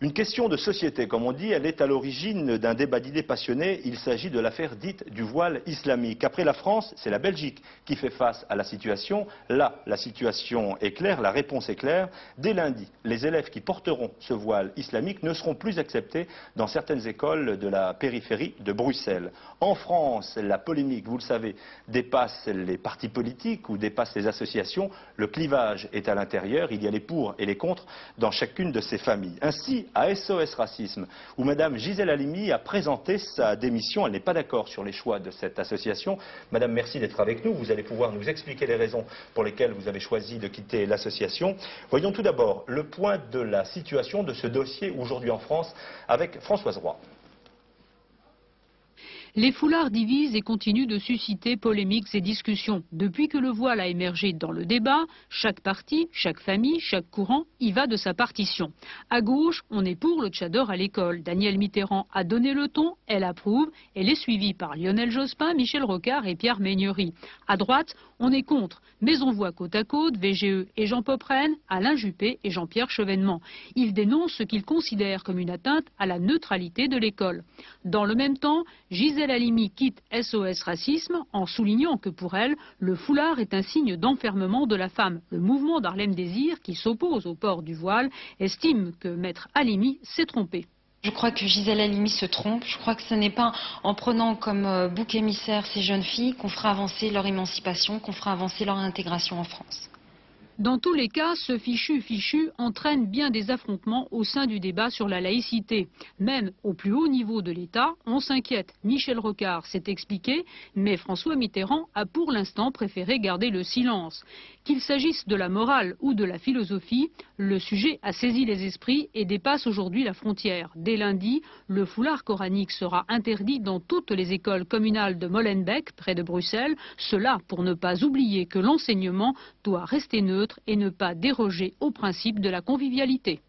Une question de société, comme on dit, elle est à l'origine d'un débat d'idées passionné. Il s'agit de l'affaire dite du voile islamique. Après la France, c'est la Belgique qui fait face à la situation. Là, la situation est claire, la réponse est claire. Dès lundi, les élèves qui porteront ce voile islamique ne seront plus acceptés dans certaines écoles de la périphérie de Bruxelles. En France, la polémique, vous le savez, dépasse les partis politiques ou dépasse les associations. Le clivage est à l'intérieur. Il y a les pour et les contre dans chacune de ces familles. Ainsi, à SOS Racisme, où Madame Gisèle Halimi a présenté sa démission. Elle n'est pas d'accord sur les choix de cette association. Madame, merci d'être avec nous. Vous allez pouvoir nous expliquer les raisons pour lesquelles vous avez choisi de quitter l'association. Voyons tout d'abord le point de la situation de ce dossier aujourd'hui en France avec Françoise Roy. Les foulards divisent et continuent de susciter polémiques et discussions. Depuis que le voile a émergé dans le débat, chaque parti, chaque famille, chaque courant y va de sa partition. À gauche, on est pour le tchador à l'école. Danielle Mitterrand a donné le ton, elle approuve. Elle est suivie par Lionel Jospin, Michel Rocard et Pierre Méneri. À droite, on est contre. Mais on voit côte à côte VGE et Jean Popren, Alain Juppé et Jean-Pierre Chevènement. Ils dénoncent ce qu'ils considèrent comme une atteinte à la neutralité de l'école. Dans le même temps, Gisèle Halimi quitte SOS Racisme en soulignant que pour elle, le foulard est un signe d'enfermement de la femme. Le mouvement d'Harlem Désir, qui s'oppose au port du voile, estime que Maître Halimi s'est trompé. Je crois que Gisèle Halimi se trompe. Je crois que ce n'est pas en prenant comme bouc émissaire ces jeunes filles qu'on fera avancer leur émancipation, qu'on fera avancer leur intégration en France. Dans tous les cas, ce fichu entraîne bien des affrontements au sein du débat sur la laïcité. Même au plus haut niveau de l'État, on s'inquiète. Michel Rocard s'est expliqué, mais François Mitterrand a pour l'instant préféré garder le silence. Qu'il s'agisse de la morale ou de la philosophie, le sujet a saisi les esprits et dépasse aujourd'hui la frontière. Dès lundi, le foulard coranique sera interdit dans toutes les écoles communales de Molenbeek, près de Bruxelles. Cela pour ne pas oublier que l'enseignement doit rester neutre et ne pas déroger au principe de la convivialité.